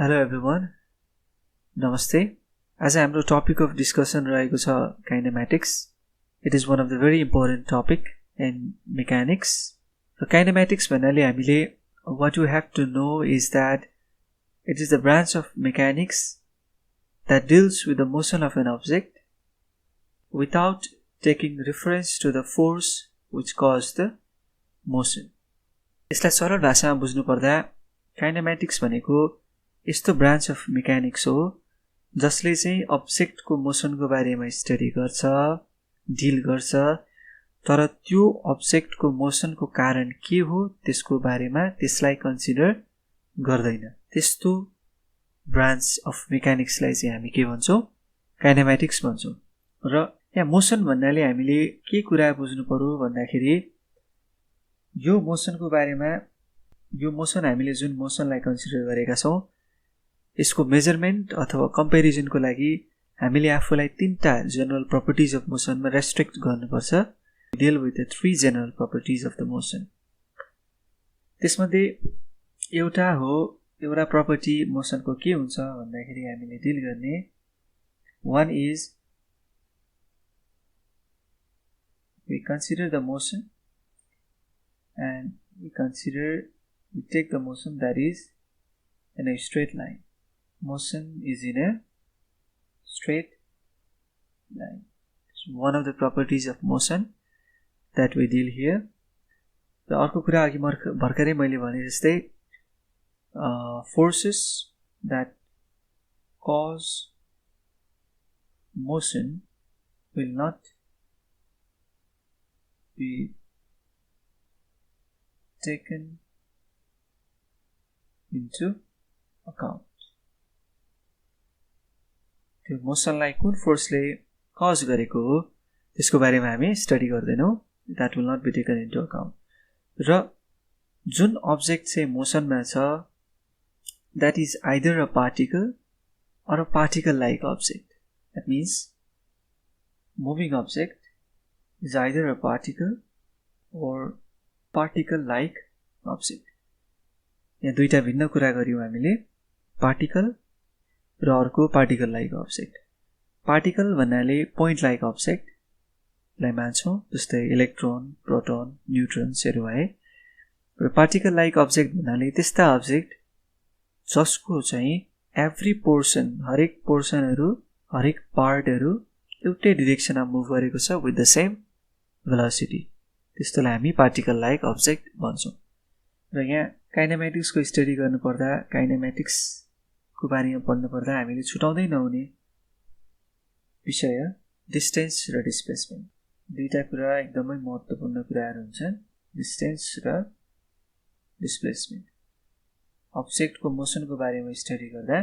Hello everyone, Namaste. As हाम्रो topic of discussion रहेको छ kinematics, it is one of the very important topic in mechanics. So kinematics भन्नाले हामीले what you have to know is that it is the branch of mechanics that deals with the motion of an object without taking reference to the force which caused the motion. यसलाई सरल भाषामा बुझ्नु पर्दा kinematics भनेको यस्तो branch of mechanics हो जसले चाहिँ अब्जेक्टको मोसनको बारेमा स्टडी गर्छ, डिल गर्छ, तर त्यो अब्जेक्टको मोसनको कारण के हो त्यसको बारेमा त्यसलाई कन्सिडर गर्दैन। त्यस्तो ब्रान्च अफ मेकानिक्सलाई चाहिँ हामी के भन्छौँ? काइनेमेटिक्स भन्छौँ। र यहाँ मोसन भन्नाले हामीले के कुरा बुझ्नु पर्यो भन्दाखेरि यो मोसनको बारेमा यो मोसन हामीले जुन मोसनलाई कन्सिडर गरेका छौँ यसको मेजरमेन्ट अथवा कम्पेरिजनको लागि हामीले आफूलाई तीनटा जनरल प्रपर्टिज अफ मोसनमा रेस्ट्रिक्ट गर्नुपर्छ। Deal with the three general properties of the motion. त्यसमध्ये एउटा प्रपर्टी मोसनको के हुन्छ भन्दाखेरि हामीले डिल गर्ने one is we consider the motion and we take the motion that is in a straight line. Motion is in a straight line. It's one of the properties of motion that we deal here. The अर्को कुरा अघि भर्खरै मैले भने जस्तै forces that cause motion will not be taken into account. त्यो मोसनलाई कुन फोर्सले cause गरेको हो त्यसको बारेमा हामी स्टडी गर्दैनौँ। That will not be taken into account. र जुन अब्जेक्ट चाहिँ मोसनमा छ that is either a particle or a particle like object. That means moving object is either a particle or particle like object. यहाँ दुईटा भिन्न कुरा गर्यौँ हामीले, पार्टिकल र अर्को पार्टिकल लाइक अब्जेक्ट। पार्टिकल भन्नाले पोइन्ट लाइक अब्जेक्टलाई मान्छौँ, जस्तै इलेक्ट्रोन, प्रोटोन, न्युट्रोन्सहरू भए। र पार्टिकल लाइक अब्जेक्ट भन्नाले त्यस्ता अब्जेक्ट जसको चाहिँ एभ्री पोर्सन, हरेक पोर्सनहरू, हरेक पार्टहरू एउटै डिरेक्सनमा मुभ गरेको छ विथ द सेम भेलोसिटी। त्यस्तोलाई हामी पार्टिकल लाइक अब्जेक्ट भन्छौँ। र यहाँ काइनेमेटिक्सको स्टडी गर्नुपर्दा, काइनेमेटिक्सको बारेमा पढ्नुपर्दा हामीले छुटाउँदै नहुने विषय डिस्टेन्स र डिस्प्लेसमेन्ट। दुईटा कुरा एकदमै महत्त्वपूर्ण कुराहरू हुन्छन्, डिस्टेन्स र डिस्प्लेसमेन्ट। अब्जेक्टको मोसनको बारेमा स्टडी गर्दा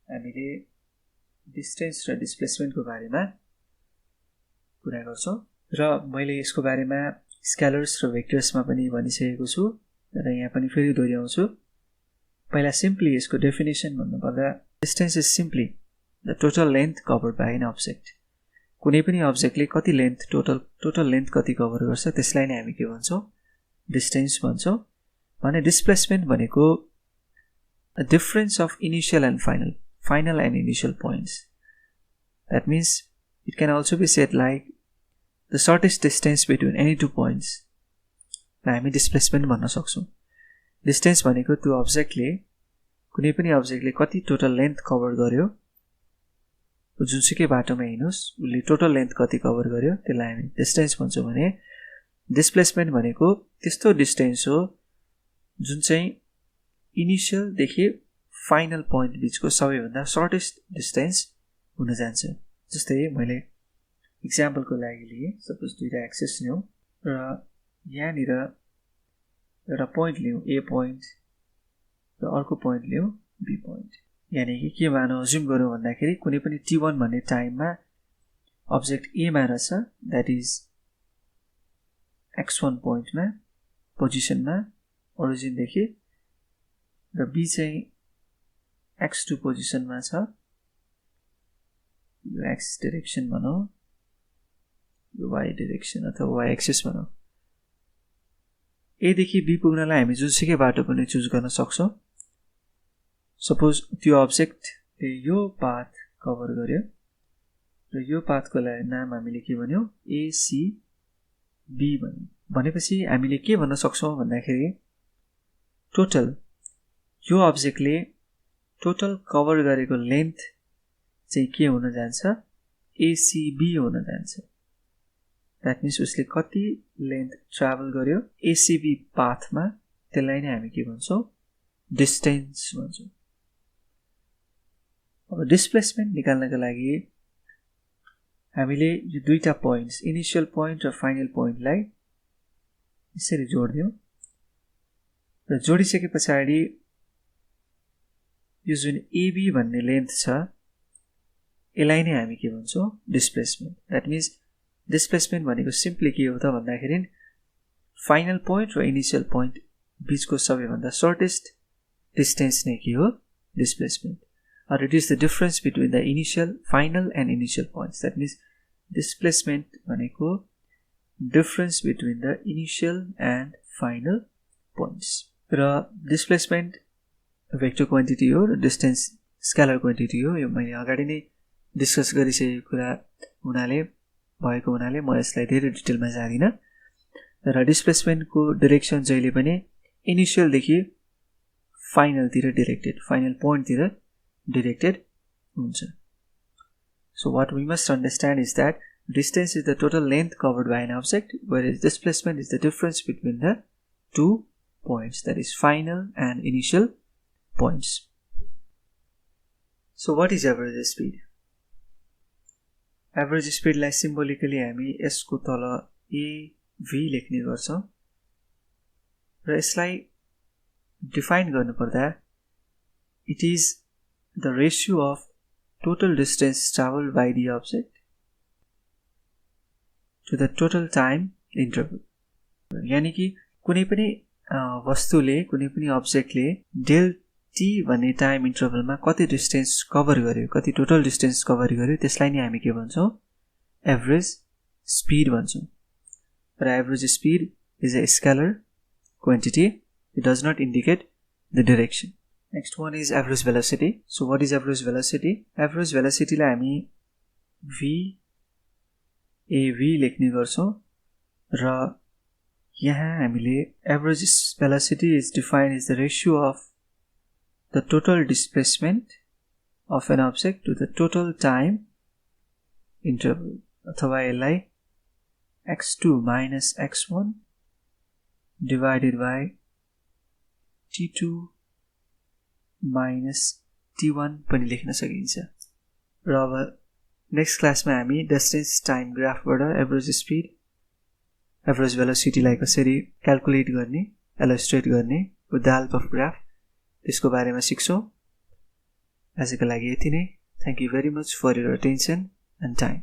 हामीले डिस्टेन्स र डिस्प्लेसमेन्टको बारेमा कुरा गर्छौँ। र मैले यसको बारेमा स्केलर्स र भेक्टर्समा पनि भनिसकेको छु र यहाँ पनि फेरि दोहोऱ्याउँछु। पहिला सिम्पली यसको डेफिनेसन भन्नुपर्दा distance is simply the total length covered by an object. कुनै पनि अब्जेक्टले कति लेन्थ टोटल लेन्थ कति कभर गर्छ त्यसलाई नै हामी के भन्छौँ? डिस्टेन्स भन्छौँ। भने डिस्प्लेसमेन्ट भनेको difference of initial and final and initial points. That means it can also be said like the shortest distance between any two points हामी डिस्प्लेसमेन्ट भन्न सक्छौँ। डिस्टेन्स भनेको त्यो अब्जेक्टले, कुनै पनि अब्जेक्टले कति टोटल लेन्थ कभर गर्यो, जुनसुकै बाटोमा हिँड्नुहोस् उसले टोटल लेन्थ कति कभर गर्यो त्यसलाई हामी डिस्टेन्स भन्छौँ। भने डिस्प्लेसमेन्ट भनेको त्यस्तो डिस्टेन्स हो जुन चाहिँ इनिसियलदेखि फाइनल पोइन्ट बिचको सबैभन्दा सर्टेस्ट डिस्टेन्स हुन जान्छ। जस्तै मैले इक्जाम्पलको लागि लिएँ, सपोज दुईवटा एक्सेस लिउँ र यहाँनिर एउटा पोइन्ट लिउँ ए पोइन्ट र अर्को पोइन्ट लिउँ बी पोइन्ट। यानि कि के मानौँ, अज्युम गरौँ भन्दाखेरि कुनै पनि t1 भन्ने टाइममा अब्जेक्ट एमा रहेछ, द्याट इज x1 पोइन्टमा पोजिसनमा ओरिजिनदेखि, र बी चाहिँ x2 पोजिसनमा छ, यो एक्स डिरेक्सन भनौँ, यो वाइ डिरेक्सन अथवा वाइ एक्सिस भनौँ। एदेखि बी पुग्नलाई हामी जुनसुकै बाटो पनि चुज गर्न सक्छौँ। सपोज त्यो अब्जेक्टले यो पाथ कभर गर्यो र यो पाथको नाम हामीले के भन्यौँ एसीबी भन्यौँ। भनेपछि हामीले के भन्न सक्छौँ भन्दाखेरि टोटल यो अब्जेक्टले टोटल कभर गरेको लेन्थ चाहिँ के हुन जान्छ एसीबी हुन जान्छ। द्याट मिन्स उसले कति लेन्थ ट्राभल गर्यो एसीबी पाथमा, त्यसलाई नै हामी के भन्छौँ डिस्टेन्स भन्छौँ। अब डिस्प्लेसमेन्ट निकाल्नको लागि हामीले यो दुईटा पोइन्ट्स इनिशियल पोइन्ट र फाइनल पोइन्टलाई यसरी जोड्दियौँ र जोडिसके पछाडि यो जुन एबी भन्ने लेन्थ छ यसलाई नै हामी के भन्छौँ डिस्प्लेसमेन्ट। द्याट मिन्स डिस्प्लेसमेन्ट भनेको सिम्पली के हो त भन्दाखेरि फाइनल पोइन्ट र इनिशियल पोइन्ट बिचको सबैभन्दा सर्टेस्ट डिस्टेन्स नै के हो displacement. or it is the difference between the initial, final and initial points. That means displacement भनेको difference between the initial and final points. र displacement vector quantity हो र distance scalar quantity हो। यो मैले अगाडि नै डिस्कस गरिसकेको कुरा भएको हुनाले म यसलाई धेरै डिटेलमा जादिनँ। र डिस्प्लेसमेन्टको डाइरेक्सन जहिले पनि इनिशियलदेखि फाइनलतिर डिरेक्टेड, फाइनल पोइन्टतिर directed huncha. So what we must understand is that distance is the total length covered by an object, whereas displacement is the difference between the 2 points, that is final and initial points. So what is average speed? Average speed लाई symbolically हामी यसको तल AV लेख्ने गर्छौं र यसलाई define गर्नुपर्दा it is the ratio of total distance traveled by the object to the total time interval. यानी कि कुनै पनि वस्तुले कुनै पनि अब्जेक्टले डेल टी भन्ने टाइम इन्टरभलमा कति डिस्टेन्स कभर गर्यो, कति टोटल डिस्टेन्स कभर गर्यो, त्यसलाई नै हामी के भन्छौं एभरेज स्पीड भन्छौं। र average speed is a scalar quantity, it does not indicate the direction. Next one is average velocity. So what is average velocity? Average velocity लाई हामी VAV लेख्ने गर्छौं र यहाँ हामीले average velocity is defined as the ratio of the total displacement of an object to the total time interval, अथवा यसलाई x2 minus x1 divided by t2 minus t1 पनि लेख्न सकिन्छ। र अब नेक्स्ट क्लासमा हामी डिस्टेन्स टाइम ग्राफबाट एभरेज स्पीड, एभरेज भेलोसिटीलाई कसरी क्याल्कुलेट गर्ने, इलस्ट्रेट गर्ने with the help of graph, त्यसको बारेमा सिक्छौं। आजको लागि यति नै। Thank you very much for your attention and time.